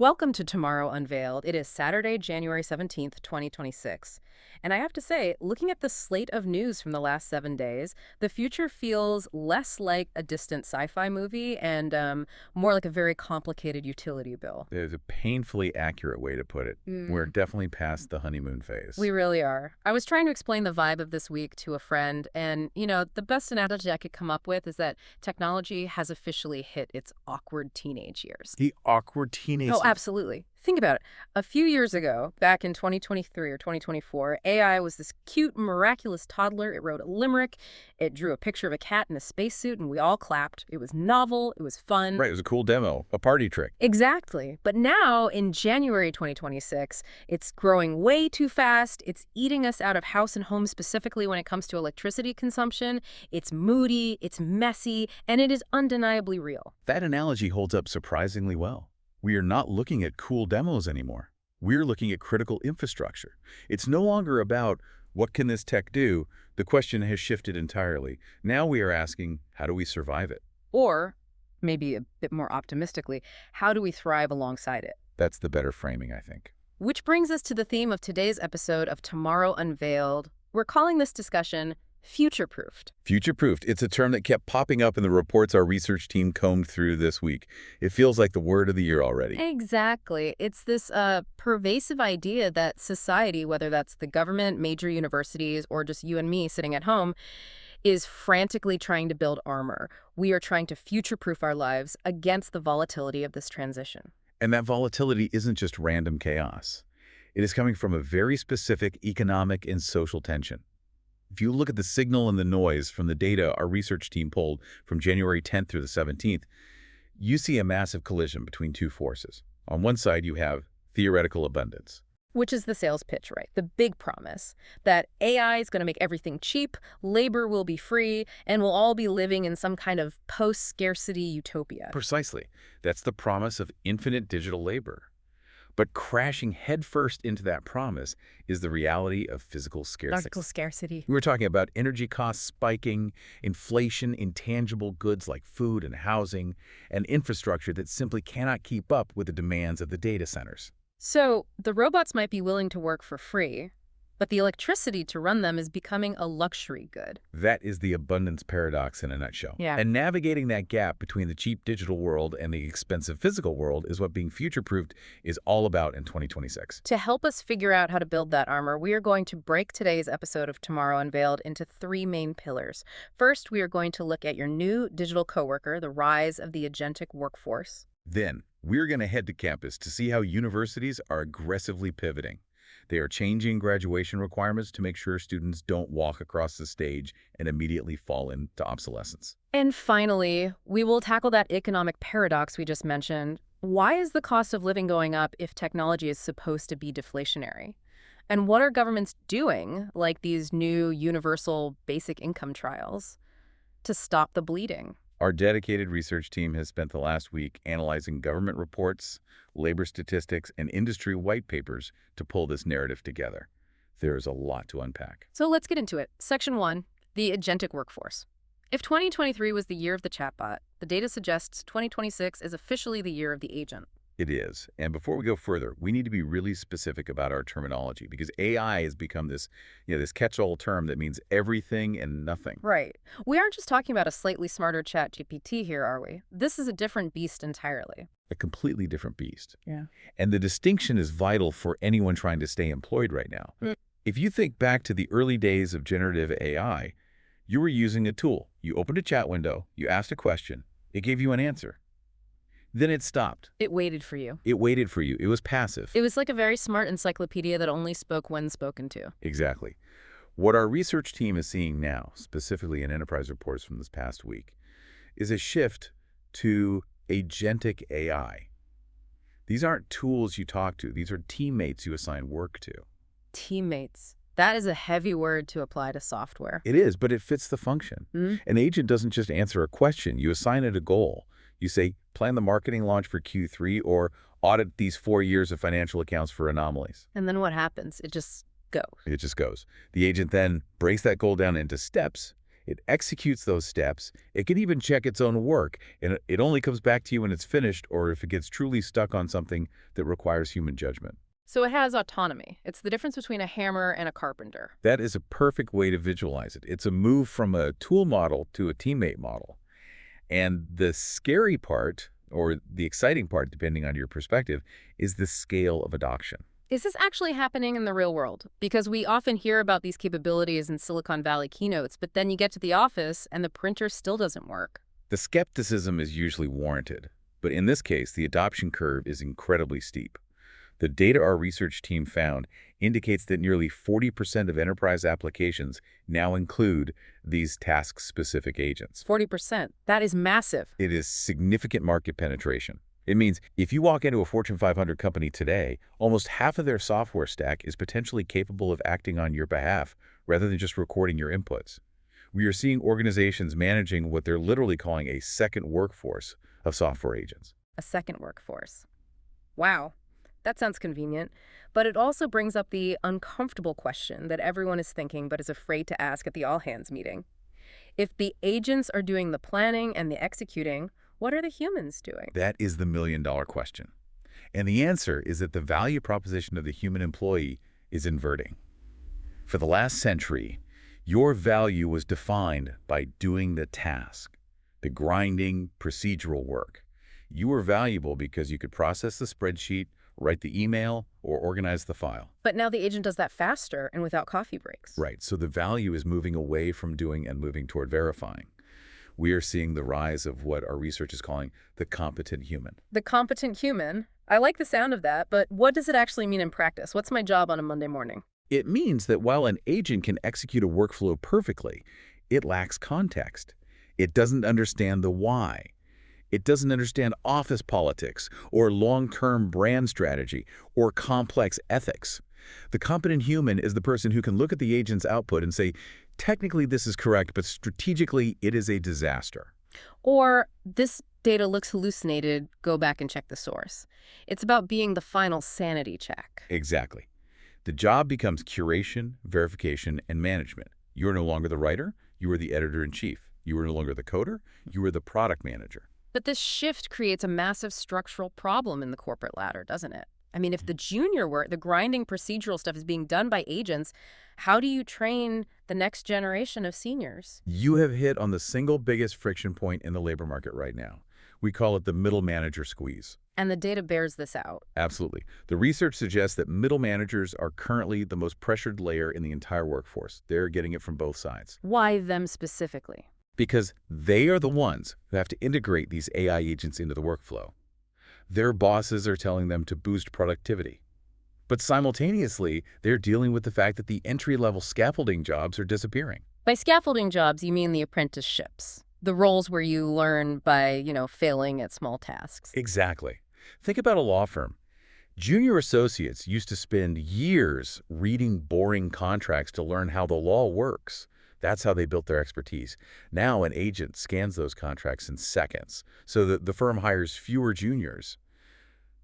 Welcome to Tomorrow Unveiled. It is Saturday, January 17th, 2026. And I have to say, looking at the slate of news from the last 7 days, the future feels less like a distant sci-fi movie and more like a very complicated utility bill. There's a painfully accurate way to put it. We're definitely past the honeymoon phase. We really are. I was trying to explain the vibe of this week to a friend, and, the best analogy I could come up with is that technology has officially hit its awkward teenage years. The awkward teenage. Oh, absolutely. Think about it. A few years ago, back in 2023 or 2024, AI was this cute, miraculous toddler. It wrote a limerick. It drew a picture of a cat in a spacesuit, and we all clapped. It was novel. It was fun. Right, it was a cool demo, a party trick. Exactly. But now, in January 2026, it's growing way too fast. It's eating us out of house and home, specifically when it comes to electricity consumption. It's moody, it's messy, and it is undeniably real. That analogy holds up surprisingly well. We are not looking at cool demos anymore. We're looking at critical infrastructure. It's no longer about what can this tech do? The question has shifted entirely. Now we are asking, how do we survive it? Or, maybe a bit more optimistically, how do we thrive alongside it? That's the better framing, I think. Which brings us to the theme of today's episode of Tomorrow Unveiled. We're calling this discussion future-proofed. Future-proofed. It's a term that kept popping up in the reports our research team combed through this week. It feels like the word of the year already. Exactly. It's this pervasive idea that society, whether that's the government, major universities, or just you and me sitting at home, is frantically trying to build armor. We are trying to future-proof our lives against the volatility of this transition. And that volatility isn't just random chaos. It is coming from a very specific economic and social tension. If you look at the signal and the noise from the data our research team pulled from January 10th through the 17th, you see a massive collision between two forces. On one side, you have theoretical abundance. Which is the sales pitch, right? The big promise that AI is going to make everything cheap, labor will be free, and we'll all be living in some kind of post-scarcity utopia. Precisely. That's the promise of infinite digital labor. But crashing headfirst into that promise is the reality of physical scarcity. Physical scarcity. We're talking about energy costs spiking, inflation in tangible goods like food and housing, and infrastructure that simply cannot keep up with the demands of the data centers. So the robots might be willing to work for free, but the electricity to run them is becoming a luxury good. That is the abundance paradox in a nutshell. Yeah. And navigating that gap between the cheap digital world and the expensive physical world is what being future-proofed is all about in 2026. To help us figure out how to build that armor, we are going to break today's episode of Tomorrow Unveiled into three main pillars. First, we are going to look at your new digital coworker, the rise of the agentic workforce. Then, we're going to head to campus to see how universities are aggressively pivoting. They are changing graduation requirements to make sure students don't walk across the stage and immediately fall into obsolescence. And finally, we will tackle that economic paradox we just mentioned. Why is the cost of living going up if technology is supposed to be deflationary? And what are governments doing, like these new universal basic income trials, to stop the bleeding? Our dedicated research team has spent the last week analyzing government reports, labor statistics, and industry white papers to pull this narrative together. There is a lot to unpack. So let's get into it. Section 1, the agentic workforce. If 2023 was the year of the chatbot, the data suggests 2026 is officially the year of the agent. It is. And before we go further, we need to be really specific about our terminology because AI has become this, this catch-all term that means everything and nothing. Right. We aren't just talking about a slightly smarter ChatGPT here, are we? This is a different beast entirely. A completely different beast. Yeah. And the distinction is vital for anyone trying to stay employed right now. If you think back to the early days of generative AI, you were using a tool. You opened a chat window, you asked a question, it gave you an answer. Then it stopped. It waited for you. It waited for you. It was passive. It was like a very smart encyclopedia that only spoke when spoken to. Exactly. What our research team is seeing now, specifically in enterprise reports from this past week, is a shift to agentic AI. These aren't tools you talk to. These are teammates you assign work to. Teammates. That is a heavy word to apply to software. It is, but it fits the function. An agent doesn't just answer a question. You assign it a goal. You say, plan the marketing launch for Q3 or audit these 4 years of financial accounts for anomalies. And then what happens? It just goes. It just goes. The agent then breaks that goal down into steps It executes those steps. It can even check its own work, and it only comes back to you when it's finished or if it gets truly stuck on something that requires human judgment. So it has autonomy. It's the difference between a hammer and a carpenter. That is a perfect way to visualize it. It's a move from a tool model to a teammate model. And the scary part, or the exciting part, depending on your perspective, is the scale of adoption. Is this actually happening in the real world? Because we often hear about these capabilities in Silicon Valley keynotes, but then you get to the office and the printer still doesn't work. The skepticism is usually warranted, but in this case, the adoption curve is incredibly steep. The data our research team found indicates that nearly 40% of enterprise applications now include these task-specific agents. 40%. That is massive. It is significant market penetration. It means if you walk into a Fortune 500 company today, almost half of their software stack is potentially capable of acting on your behalf rather than just recording your inputs. We are seeing organizations managing what they're literally calling a second workforce of software agents. A second workforce. Wow. That sounds convenient, but it also brings up the uncomfortable question that everyone is thinking but is afraid to ask at the all-hands meeting. If the agents are doing the planning and the executing, what are the humans doing? That is the million-dollar question. And the answer is that the value proposition of the human employee is inverting. For the last century, your value was defined by doing the task, the grinding, procedural work. You were valuable because you could process the spreadsheet, write the email, or organize the file. But now the agent does that faster and without coffee breaks. Right, so the value is moving away from doing and moving toward verifying. We are seeing the rise of what our research is calling the competent human. The competent human. I like the sound of that, but what does it actually mean in practice? What's my job on a Monday morning? It means that while an agent can execute a workflow perfectly, it lacks context. It doesn't understand the why. It doesn't understand office politics or long-term brand strategy or complex ethics. The competent human is the person who can look at the agent's output and say, technically this is correct, but strategically it is a disaster. Or, this data looks hallucinated, go back and check the source. It's about being the final sanity check. Exactly. The job becomes curation, verification, and management. You are no longer the writer, you are the editor-in-chief. You are no longer the coder, you are the product manager. But this shift creates a massive structural problem in the corporate ladder, doesn't it? I mean, if the junior work, the grinding procedural stuff is being done by agents, how do you train the next generation of seniors? You have hit on the single biggest friction point in the labor market right now. We call it the middle manager squeeze. And the data bears this out. Absolutely. The research suggests that middle managers are currently the most pressured layer in the entire workforce. They're getting it from both sides. Why them specifically? Because they are the ones who have to integrate these AI agents into the workflow. Their bosses are telling them to boost productivity. But simultaneously, they're dealing with the fact that the entry-level scaffolding jobs are disappearing. By scaffolding jobs, you mean the apprenticeships, the roles where you learn by, failing at small tasks. Exactly. Think about a law firm. Junior associates used to spend years reading boring contracts to learn how the law works. That's how they built their expertise. Now an agent scans those contracts in seconds, so that the firm hires fewer juniors.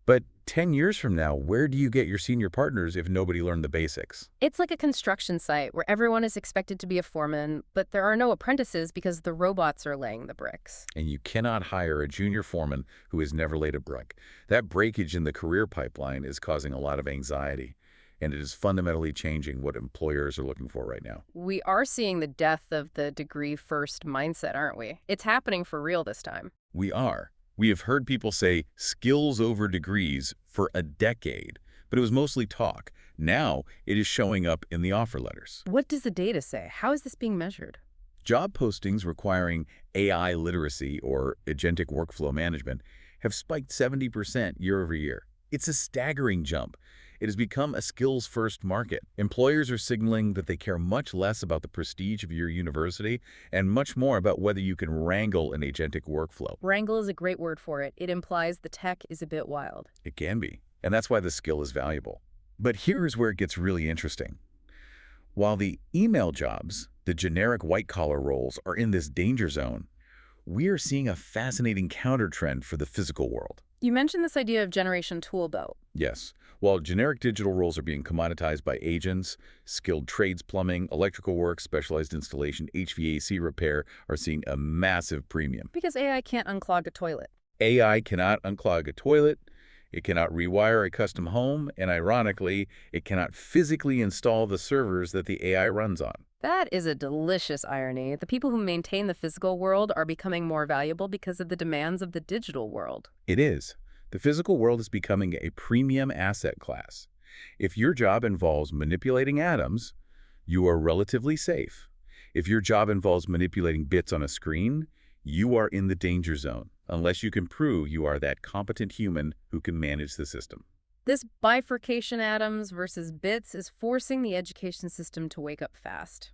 But 10 years from now, where do you get your senior partners if nobody learned the basics? It's like a construction site where everyone is expected to be a foreman, but there are no apprentices because the robots are laying the bricks. And you cannot hire a junior foreman who has never laid a brick. That breakage in the career pipeline is causing a lot of anxiety, and it is fundamentally changing what employers are looking for right now. We are seeing the death of the degree-first mindset, aren't we? It's happening for real this time. We are. We have heard people say skills over degrees for a decade, but it was mostly talk. Now it is showing up in the offer letters. What does the data say? How is this being measured? Job postings requiring AI literacy or agentic workflow management have spiked 70% year over year. It's a staggering jump. It has become a skills-first market. Employers are signaling that they care much less about the prestige of your university and much more about whether you can wrangle an agentic workflow. Wrangle is a great word for it. It implies the tech is a bit wild. It can be, and that's why the skill is valuable. But here's where it gets really interesting. While the email jobs, the generic white-collar roles, are in this danger zone, we are seeing a fascinating counter-trend for the physical world. You mentioned this idea of generation tool belt. Yes, while generic digital roles are being commoditized by agents, skilled trades plumbing, electrical work, specialized installation, HVAC repair are seeing a massive premium. Because AI can't unclog a toilet. AI cannot unclog a toilet, it cannot rewire a custom home, and ironically, it cannot physically install the servers that the AI runs on. That is a delicious irony. The people who maintain the physical world are becoming more valuable because of the demands of the digital world. It is. The physical world is becoming a premium asset class. If your job involves manipulating atoms, you are relatively safe. If your job involves manipulating bits on a screen, you are in the danger zone, unless you can prove you are that competent human who can manage the system. This bifurcation atoms versus bits is forcing the education system to wake up fast.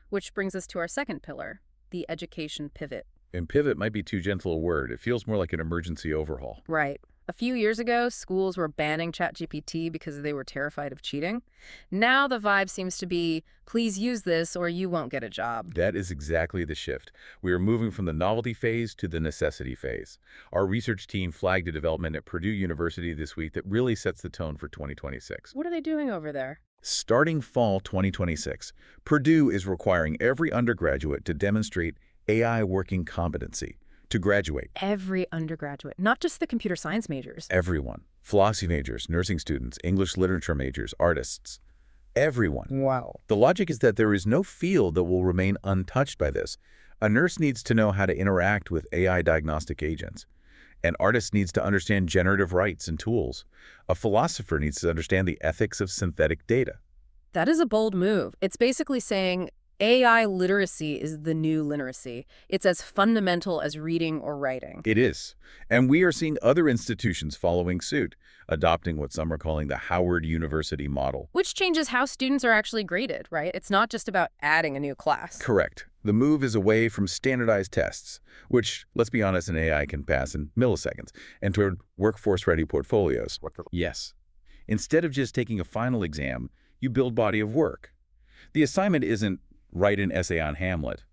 Which brings us to our second pillar, the education pivot. And pivot might be too gentle a word. It feels more like an emergency overhaul. Right. A few years ago, schools were banning ChatGPT because they were terrified of cheating. Now the vibe seems to be, please use this or you won't get a job. That is exactly the shift. We are moving from the novelty phase to the necessity phase. Our research team flagged a development at Purdue University this week that really sets the tone for 2026. What are they doing over there? Starting fall 2026, Purdue is requiring every undergraduate to demonstrate AI working competency to graduate. Every undergraduate, not just the computer science majors. Everyone. Philosophy majors, nursing students, English literature majors, artists. Everyone. Wow. The logic is that there is no field that will remain untouched by this. A nurse needs to know how to interact with AI diagnostic agents. An artist needs to understand generative rights and tools. A philosopher needs to understand the ethics of synthetic data. That is a bold move. It's basically saying AI literacy is the new literacy. It's as fundamental as reading or writing. It is. And we are seeing other institutions following suit, adopting what some are calling the Howard University model. Which changes how students are actually graded, right? It's not just about adding a new class. Correct. The move is away from standardized tests, which, let's be honest, an AI can pass in milliseconds, and toward workforce-ready portfolios. Yes. Instead of just taking a final exam, you build body of work. The assignment isn't write an essay on Hamlet.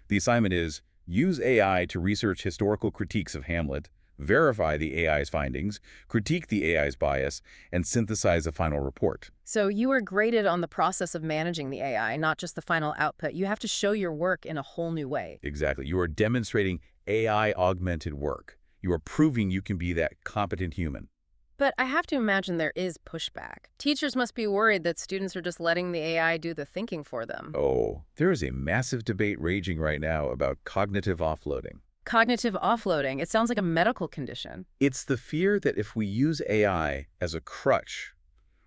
The assignment is use AI to research historical critiques of Hamlet, verify the AI's findings, critique the AI's bias, and synthesize a final report. So you are graded on the process of managing the AI, not just the final output. You have to show your work in a whole new way. Exactly. You are demonstrating AI-augmented work. You are proving you can be that competent human. But I have to imagine there is pushback. Teachers must be worried that students are just letting the AI do the thinking for them. Oh, there is a massive debate raging right now about cognitive offloading. Cognitive offloading. It sounds like a medical condition. It's the fear that if we use AI as a crutch,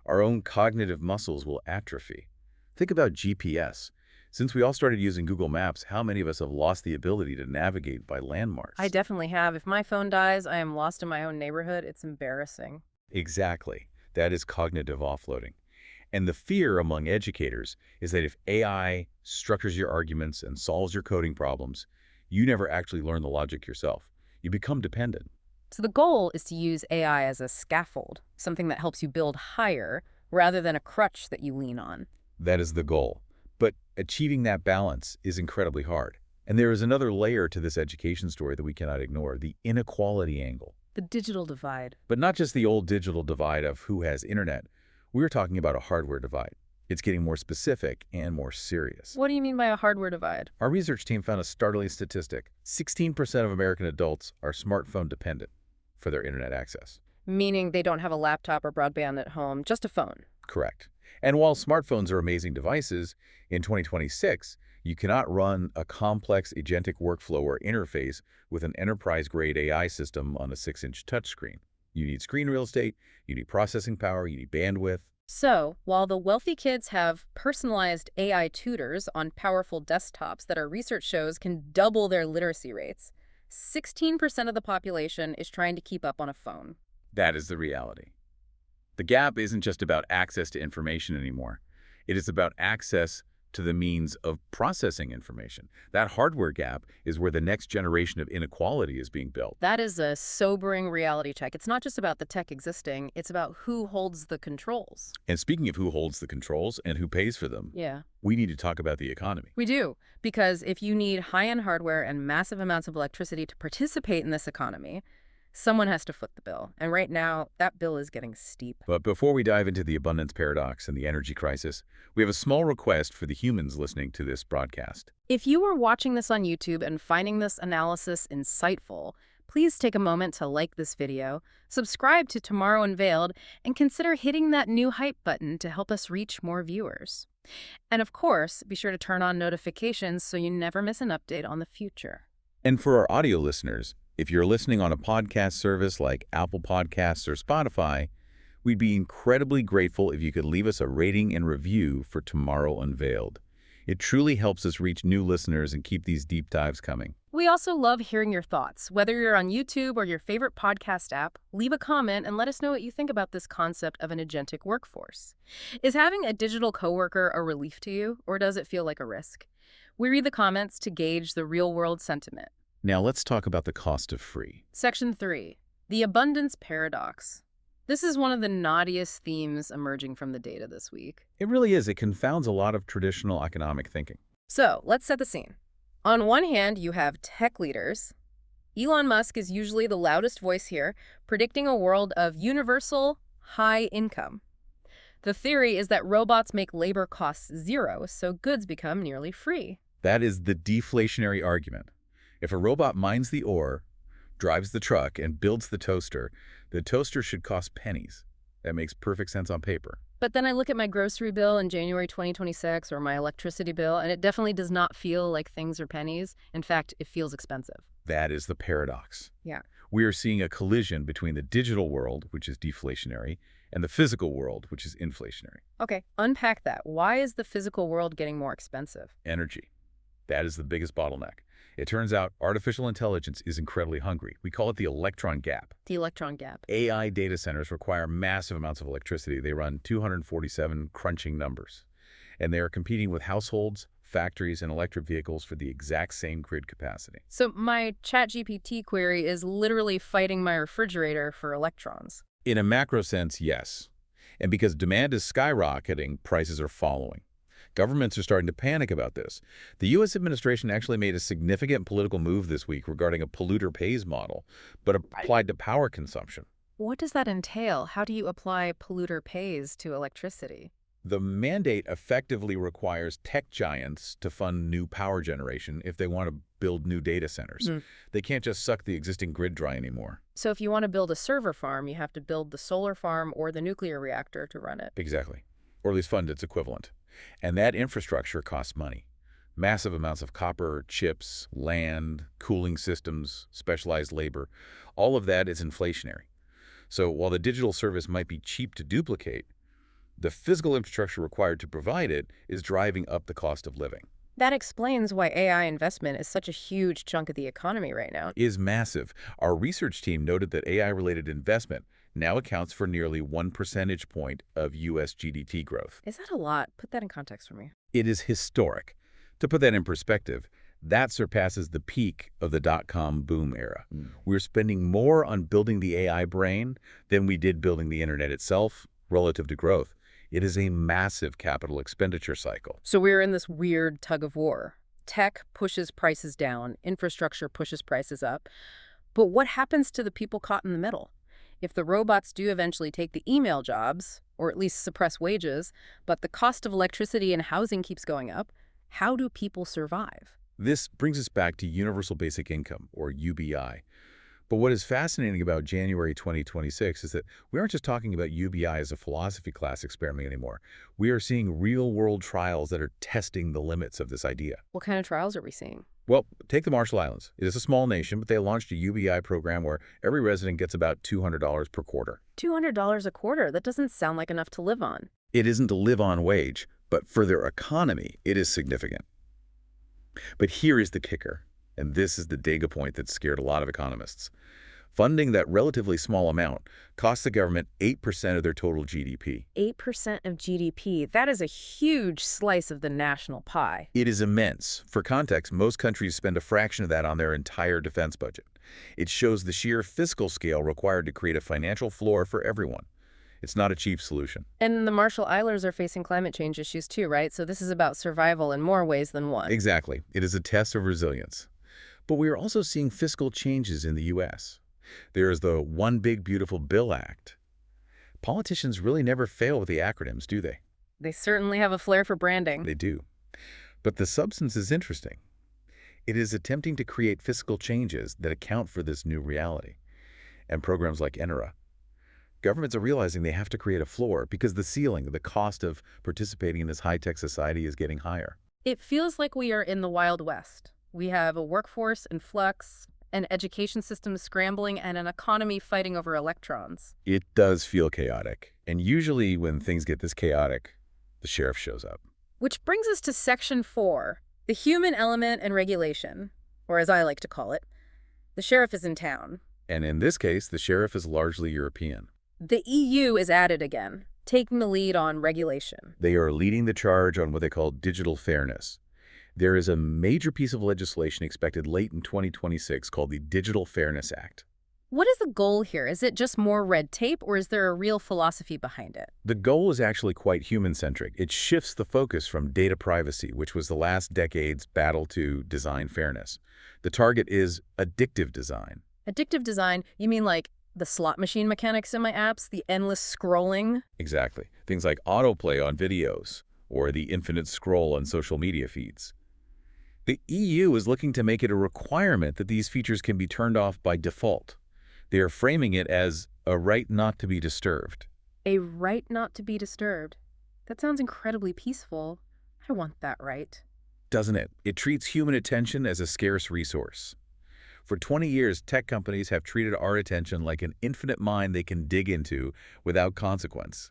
our own cognitive muscles will atrophy. Think about GPS. Since we all started using Google Maps, how many of us have lost the ability to navigate by landmarks? I definitely have. If my phone dies, I am lost in my own neighborhood. It's embarrassing. Exactly. That is cognitive offloading. And the fear among educators is that if AI structures your arguments and solves your coding problems, you never actually learn the logic yourself. You become dependent. So the goal is to use AI as a scaffold, something that helps you build higher rather than a crutch that you lean on. That is the goal. But achieving that balance is incredibly hard. And there is another layer to this education story that we cannot ignore, the inequality angle. The digital divide. But not just the old digital divide of who has internet. We're talking about a hardware divide. It's getting more specific and more serious. What do you mean by a hardware divide? Our research team found a startling statistic. 16% of American adults are smartphone dependent for their internet access. Meaning they don't have a laptop or broadband at home, just a phone. Correct. And while smartphones are amazing devices, in 2026, you cannot run a complex agentic workflow or interface with an enterprise-grade AI system on a 6-inch touchscreen. You need screen real estate, you need processing power, you need bandwidth. So, while the wealthy kids have personalized AI tutors on powerful desktops that our research shows can double their literacy rates, 16% of the population is trying to keep up on a phone. That is the reality. The gap isn't just about access to information anymore. It is about access to the means of processing information. That hardware gap is where the next generation of inequality is being built. That is a sobering reality check. It's not just about the tech existing, it's about who holds the controls. And speaking of who holds the controls and who pays for them, Yeah. we need to talk about the economy. We do, because if you need high-end hardware and massive amounts of electricity to participate in this economy, someone has to foot the bill. And right now, that bill is getting steep. But before we dive into the abundance paradox and the energy crisis, we have a small request for the humans listening to this broadcast. If you are watching this on YouTube and finding this analysis insightful, please take a moment to like this video, subscribe to Tomorrow Unveiled, and consider hitting that new hype button to help us reach more viewers. And of course, be sure to turn on notifications so you never miss an update on the future. And for our audio listeners, if you're listening on a podcast service like Apple Podcasts or Spotify, we'd be incredibly grateful if you could leave us a rating and review for Tomorrow Unveiled. It truly helps us reach new listeners and keep these deep dives coming. We also love hearing your thoughts. Whether you're on YouTube or your favorite podcast app, leave a comment and let us know what you think about this concept of an agentic workforce. Is having a digital coworker a relief to you, or does it feel like a risk? We read the comments to gauge the real-world sentiment. Now let's talk about the cost of free. Section 3. The abundance paradox. This is one of the naughtiest themes emerging from the data this week. It really is. It confounds a lot of traditional economic thinking. So, let's set the scene. On one hand, you have tech leaders. Elon Musk is usually the loudest voice here, predicting a world of universal high income. The theory is that robots make labor costs zero, so goods become nearly free. That is the deflationary argument. If a robot mines the ore, drives the truck, and builds the toaster should cost pennies. That makes perfect sense on paper. But then I look at my grocery bill in January 2026 or my electricity bill, and it definitely does not feel like things are pennies. In fact, it feels expensive. That is the paradox. Yeah. We are seeing a collision between the digital world, which is deflationary, and the physical world, which is inflationary. Okay, unpack that. Why is the physical world getting more expensive? Energy. That is the biggest bottleneck. It turns out artificial intelligence is incredibly hungry. We call it the electron gap. The electron gap. AI data centers require massive amounts of electricity. They run 247 crunching numbers. And they are competing with households, factories, and electric vehicles for the exact same grid capacity. So my ChatGPT query is literally fighting my refrigerator for electrons. In a macro sense, yes. And because demand is skyrocketing, prices are following. Governments are starting to panic about this. The U.S. administration actually made a significant political move this week regarding a polluter pays model, but applied to power consumption. What does that entail? How do you apply polluter pays to electricity? The mandate effectively requires tech giants to fund new power generation if they want to build new data centers. They can't just suck the existing grid dry anymore. So if you want to build a server farm, you have to build the solar farm or the nuclear reactor to run it. Exactly. Or at least fund its equivalent. And that infrastructure costs money. Massive amounts of copper, chips, land, cooling systems, specialized labor. All of that is inflationary. So while the digital service might be cheap to duplicate, the physical infrastructure required to provide it is driving up the cost of living. That explains why AI investment is such a huge chunk of the economy right now. Is massive. Our research team noted that AI-related investment now accounts for nearly 1 percentage point of U.S. GDP growth. Is that a lot? Put that in context for me. It is historic. To put that in perspective, that surpasses the peak of the dot-com boom era. We're spending more on building the AI brain than we did building the internet itself relative to growth. It is a massive capital expenditure cycle. So we're in this weird tug of war. Tech pushes prices down, infrastructure pushes prices up. But what happens to the people caught in the middle? If the robots do eventually take the email jobs, or at least suppress wages, but the cost of electricity and housing keeps going up, how do people survive? This brings us back to Universal Basic Income, or UBI. But what is fascinating about January 2026 is that we aren't just talking about UBI as a philosophy class experiment anymore. We are seeing real-world trials that are testing the limits of this idea. What kind of trials are we seeing? Well, take the Marshall Islands. It is a small nation, but they launched a UBI program where every resident gets about $200 per quarter. $200 a quarter? That doesn't sound like enough to live on. It isn't a live-on wage, but for their economy, it is significant. But here is the kicker, and this is the data point that scared a lot of economists. Funding that relatively small amount costs the government 8% of their total GDP. 8% of GDP. That is a huge slice of the national pie. It is immense. For context, most countries spend a fraction of that on their entire defense budget. It shows the sheer fiscal scale required to create a financial floor for everyone. It's not a cheap solution. And the Marshall Islands are facing climate change issues too, right? So this is about survival in more ways than one. Exactly. It is a test of resilience. But we are also seeing fiscal changes in the U.S. There is the One Big Beautiful Bill Act. Politicians really never fail with the acronyms, do they? They certainly have a flair for branding. They do. But the substance is interesting. It is attempting to create fiscal changes that account for this new reality. And programs like NRA. Governments are realizing they have to create a floor because the ceiling, the cost of participating in this high-tech society is getting higher. It feels like we are in the Wild West. We have a workforce in flux, an education system scrambling, and an economy fighting over electrons. It does feel chaotic. And usually when things get this chaotic, the sheriff shows up. Which brings us to Section 4, the human element and regulation, or as I like to call it, the sheriff is in town. And in this case, the sheriff is largely European. The EU is added again, taking the lead on regulation. They are leading the charge on what they call digital fairness. There is a major piece of legislation expected late in 2026 called the Digital Fairness Act. What is the goal here? Is it just more red tape, or is there a real philosophy behind it? The goal is actually quite human-centric. It shifts the focus from data privacy, which was the last decade's battle, to design fairness. The target is addictive design. Addictive design? You mean like the slot machine mechanics in my apps, the endless scrolling? Exactly. Things like autoplay on videos or the infinite scroll on social media feeds. The EU is looking to make it a requirement that these features can be turned off by default. They are framing it as a right not to be disturbed. A right not to be disturbed. That sounds incredibly peaceful. I want that right. Doesn't it? It treats human attention as a scarce resource. For 20 years, tech companies have treated our attention like an infinite mine they can dig into without consequence.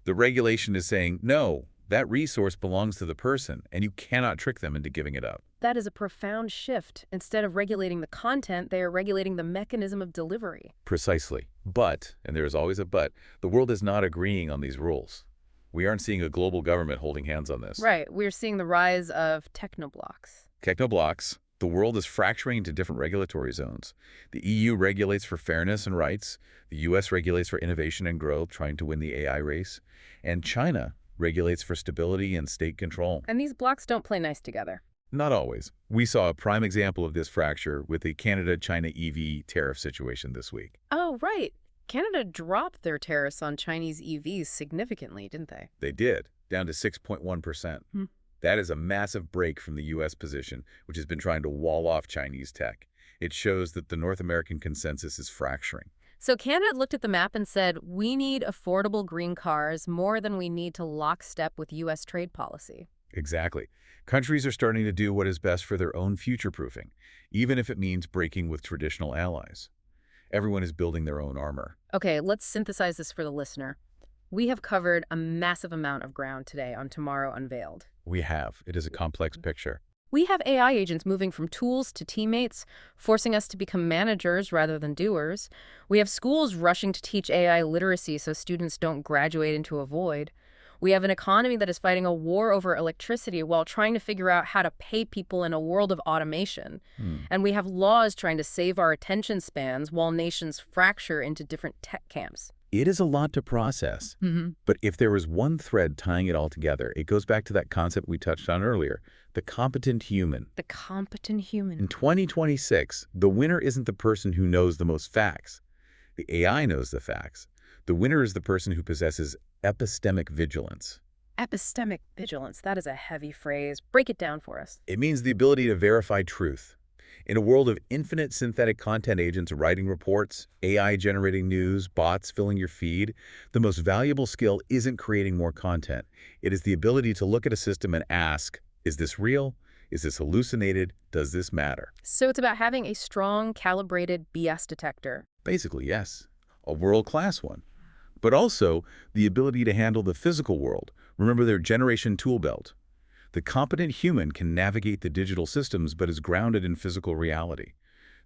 The regulation is saying, no, that resource belongs to the person, and you cannot trick them into giving it up. That is a profound shift. Instead of regulating the content, they are regulating the mechanism of delivery. Precisely. But, and there is always a but, the world is not agreeing on these rules. We aren't seeing a global government holding hands on this. Right. We're seeing the rise of Techno Blocks. Techno Blocks. The world is fracturing into different regulatory zones. The EU regulates for fairness and rights. The US regulates for innovation and growth, trying to win the AI race. And China regulates for stability and state control. And these blocks don't play nice together. Not always. We saw a prime example of this fracture with the Canada-China EV tariff situation this week. Oh, right. Canada dropped their tariffs on Chinese EVs significantly, didn't they? They did, down to 6.1%. That is a massive break from the U.S. position, which has been trying to wall off Chinese tech. It shows that the North American consensus is fracturing. So Canada looked at the map and said, we need affordable green cars more than we need to lockstep with U.S. trade policy. Exactly. Countries are starting to do what is best for their own future-proofing, even if it means breaking with traditional allies. Everyone is building their own armor. Okay, let's synthesize this for the listener. We have covered a massive amount of ground today on Tomorrow Unveiled. We have. It is a complex picture. We have AI agents moving from tools to teammates, forcing us to become managers rather than doers. We have schools rushing to teach AI literacy so students don't graduate into a void. We have an economy that is fighting a war over electricity while trying to figure out how to pay people in a world of automation. And we have laws trying to save our attention spans while nations fracture into different tech camps. It is a lot to process. But if there was one thread tying it all together, it goes back to that concept we touched on earlier, the competent human. The competent human. In 2026, the winner isn't the person who knows the most facts. The AI knows the facts. The winner is the person who possesses epistemic vigilance. Epistemic vigilance. That is a heavy phrase. Break it down for us. It means the ability to verify truth. In a world of infinite synthetic content agents writing reports, AI generating news, bots filling your feed, the most valuable skill isn't creating more content. It is the ability to look at a system and ask, is this real? Is this hallucinated? Does this matter? So it's about having a strong, calibrated BS detector. Basically, yes. A world-class one. But also the ability to handle the physical world. Remember their generation tool belt. The competent human can navigate the digital systems but is grounded in physical reality.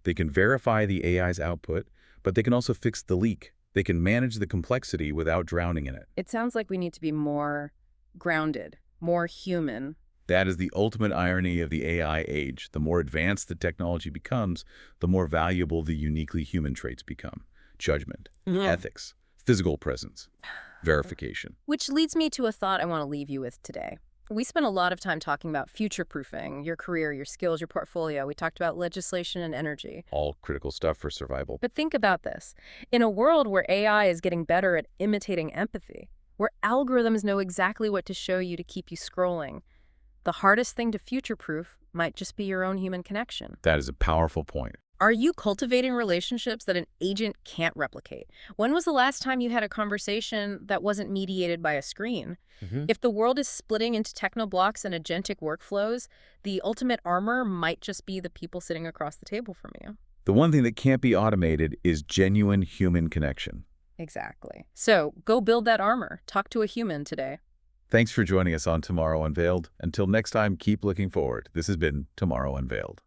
They can verify the AI's output, but they can also fix the leak. They can manage the complexity without drowning in it. It sounds like we need to be more grounded, more human. That is the ultimate irony of the AI age. The more advanced the technology becomes, the more valuable the uniquely human traits become. Judgment, ethics, physical presence, verification. Which leads me to a thought I want to leave you with today. We spent a lot of time talking about future-proofing, your career, your skills, your portfolio. We talked about legislation and energy. All critical stuff for survival. But think about this. In a world where AI is getting better at imitating empathy, where algorithms know exactly what to show you to keep you scrolling, the hardest thing to future-proof might just be your own human connection. That is a powerful point. Are you cultivating relationships that an agent can't replicate? When was the last time you had a conversation that wasn't mediated by a screen? If the world is splitting into techno blocks and agentic workflows, the ultimate armor might just be the people sitting across the table from you. The one thing that can't be automated is genuine human connection. Exactly. So go build that armor. Talk to a human today. Thanks for joining us on Tomorrow Unveiled. Until next time, keep looking forward. This has been Tomorrow Unveiled.